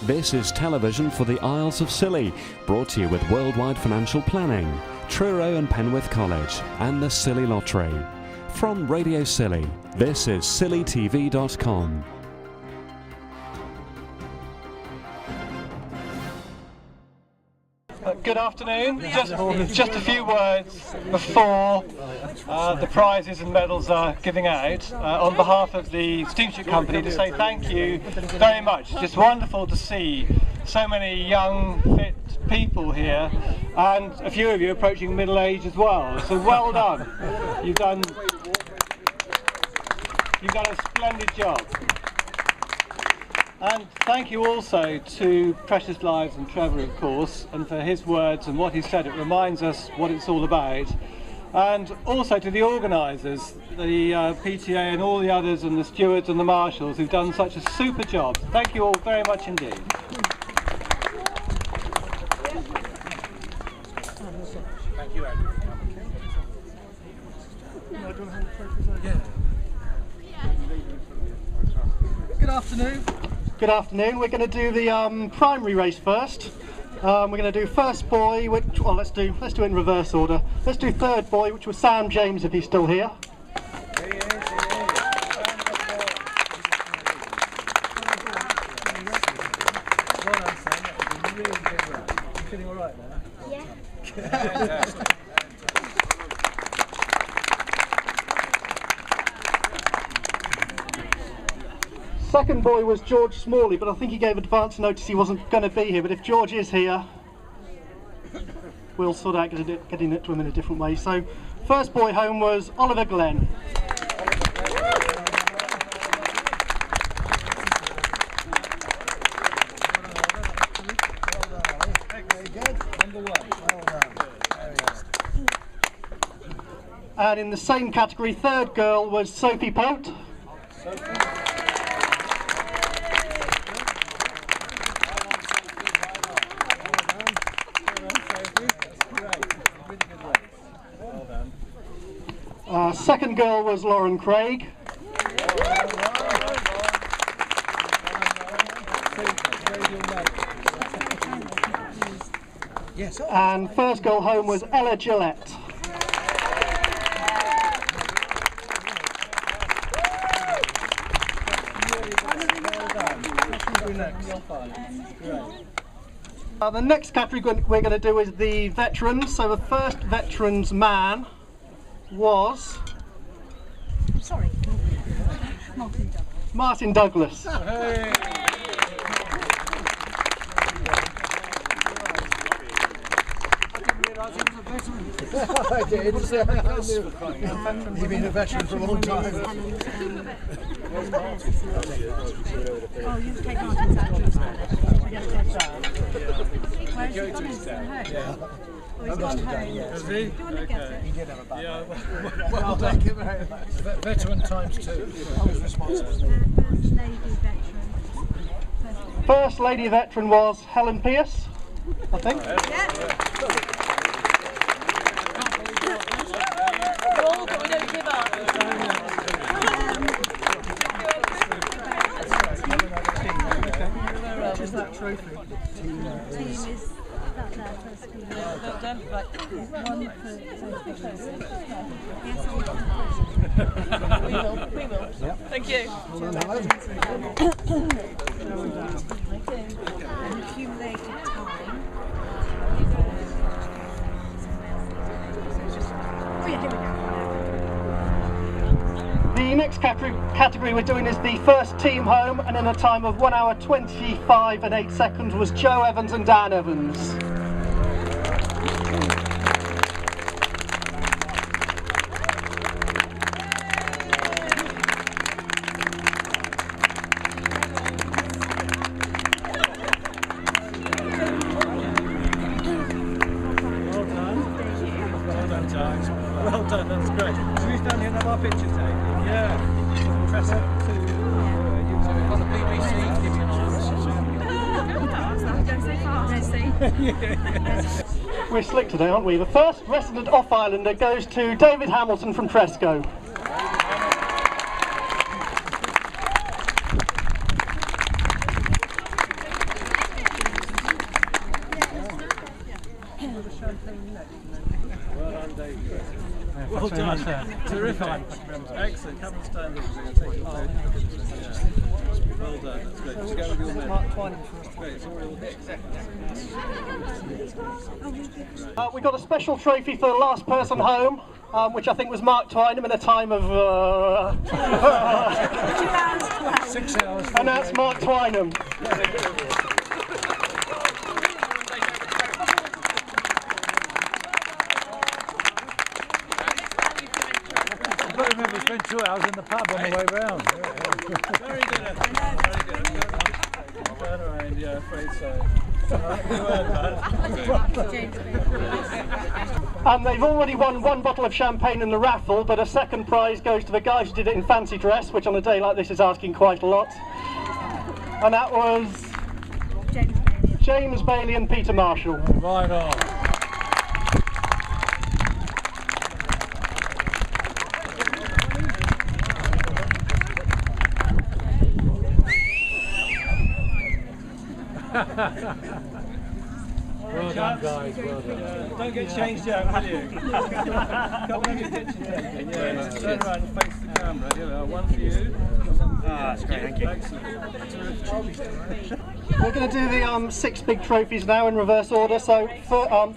This is television for the Isles of Scilly, brought to you with Worldwide Financial Planning, Truro and Penwith College, and the Scilly Lottery. From Radio Scilly, this is scillytv.com. Good afternoon. Just a few words before the prizes and medals are giving out on behalf of the steamship company to say thank you very much. Just wonderful to see so many young, fit people here, and a few of you approaching middle age as well. So well done. You've done a splendid job. And thank you also to Precious Lives and Trevor, of course, and for his words and what he said. It reminds us what it's all about. And also to the organisers, the PTA and all the others, and the stewards and the marshals who've done such a super job. Thank you all very much indeed. Thank you, Andrew. Good afternoon. Good afternoon. We're going to do the primary race first. We're going to do first boy, which, well, let's do it in reverse order. Let's do third boy, which was Sam James, if he's still here. Feeling all right now? Yeah. Second boy was George Smalley, but I think he gave advance notice he wasn't going to be here. But if George is here, we'll sort out getting it to him in a different way. So, first boy home was Oliver Glenn. And in the same category, third girl was Sophie Pote. Second girl was Lauren Craig. And first girl home was Ella Gillette. The next category we're going to do is the veterans. So the first veterans man was Martin Douglas. Hey. I did. You've been a veteran for a long time. Oh, you take Martin's out of Where's he gone? Yeah. Oh, he's gone home. Has he? Do you want to get it? He did have a bad well, thank you very much. Veteran times two. I was responsible. First lady veteran. First lady veteran was Helen Pierce, I think. Yeah. Roll, but we don't give up. Which is that trophy? Team is that there first team. Well done. Right. One for first. We will. Yep. Thank you. And accumulated time. Oh yeah, here we go. The next category we're doing is the first team home, and in a time of 1 hour 25 and 8 seconds was Joe Evans and Dan Evans. Well done, that's great. Should we stand here and have our pictures taken? Yeah. Press it. So we've got the BBC giving an answer. We're slick today, aren't we? The first resident off-islander goes to David Hamilton from Tresco. Well done. Terrific. Excellent. Come and stand here. We're going to take your photo. Well done. That's great. Just go with your medal. Great. It's all We got a special trophy for the last person home, which I think was Mark Twainham in a time of 6 hours. and that's Mark Twainham. I remember we spent 2 hours in the pub on the way round. Very good. Very good. Turn around, yeah, afraid so. And they've already won one bottle of champagne in the raffle, but a second prize goes to the guys who did it in fancy dress, which on a day like this is asking quite a lot. And that was James Bailey and Peter Marshall. Right on. Well done, guys. Well done. Don't get changed out, will you? Come on, your picture taken. Yeah, turn around and face the camera. Here we are. One for you. That's great, thank you. Excellent. We're going to do the 6 big trophies now in reverse order. So,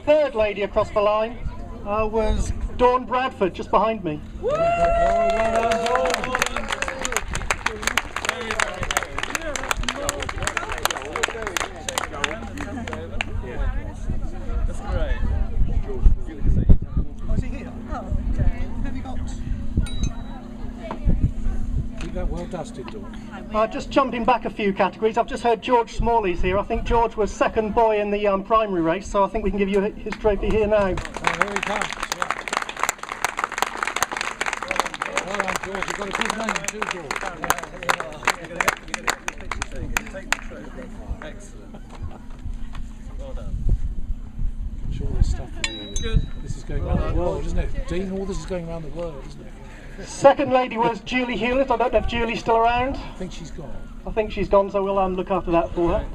third lady across the line was Dawn Bradford, just behind me. That's great. Oh, is he here? Oh, have you got? Keep that well dusted, Dawn. Just jumping back a few categories, I've just heard George Smalley's here. I think George was second boy in the primary race, so I think we can give you his trophy here now. Oh, here he comes. Well done, George. You've got a good name too, George. Take the trophy. Excellent. Well done. I'm sure this stuff Good. this is going around the world, isn't it? Dean, all this is going around the world, isn't it? Second lady was Julie Hewlett. I don't know if Julie's still around. I think she's gone. I think she's gone, so we'll look after that for her.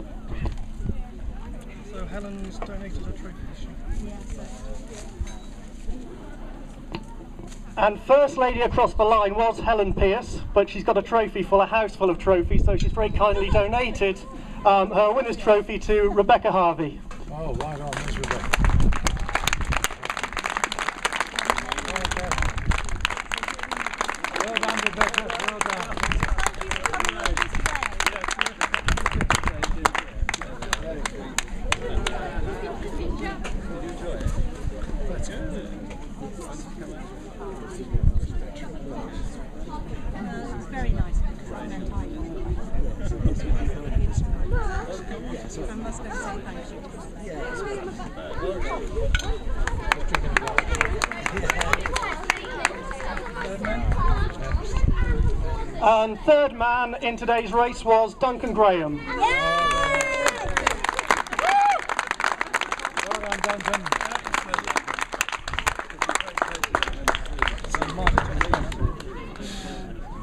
So Helen's donated a trophy. And first lady across the line was Helen Pierce, but she's got a trophy full, a house full of trophies, so she's very kindly donated her winner's trophy to Rebecca Harvey. Oh, right on, there's Rebecca. Well done, Rebecca. Well done. It's very nice. I must go say thank you. And third man in today's race was Duncan Graham. Well done, Duncan.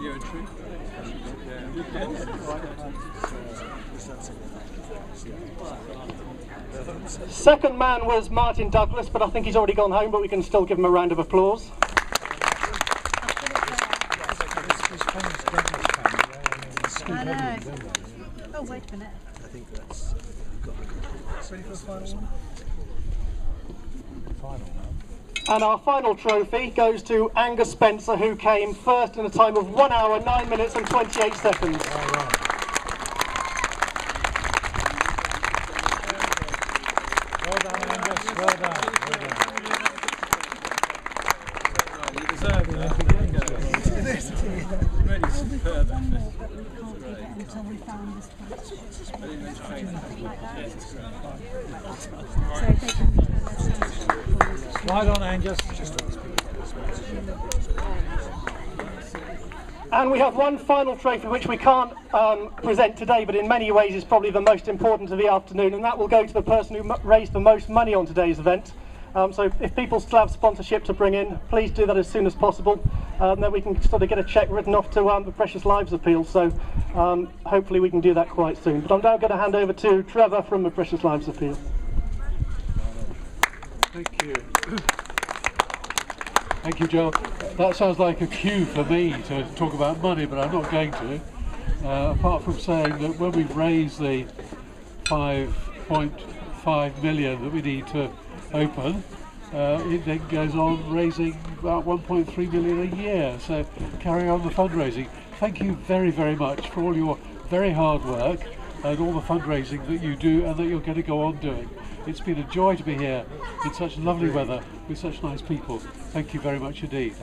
You're a true. Second man was Martin Douglas, but I think he's already gone home, but we can still give him a round of applause. This famous Douglas family, I know. Oh, wait a minute. I think that's got ready for the final one. final now. And our final trophy goes to Angus Spencer, who came first in a time of 1 hour, 9 minutes and 28 seconds. All right. Well done, Angus. Well done. Well done. You deserve it. Really superb. Until we found this place. Right on, Angus. And we have one final trophy which we can't present today, but in many ways is probably the most important of the afternoon, and that will go to the person who raised the most money on today's event. So if people still have sponsorship to bring in, please do that as soon as possible. Then we can sort of get a cheque written off to the Precious Lives Appeal. So hopefully we can do that quite soon. But I'm now going to hand over to Trevor from the Precious Lives Appeal. Thank you. Thank you, Joe. That sounds like a cue for me to talk about money, but I'm not going to. Apart from saying that when we raise the 5.5 million that we need to open, it then goes on raising about 1.3 million a year. So carry on the fundraising. Thank you very, very much for all your very hard work and all the fundraising that you do and that you're going to go on doing. It's been a joy to be here in such lovely weather with such nice people. Thank you very much indeed.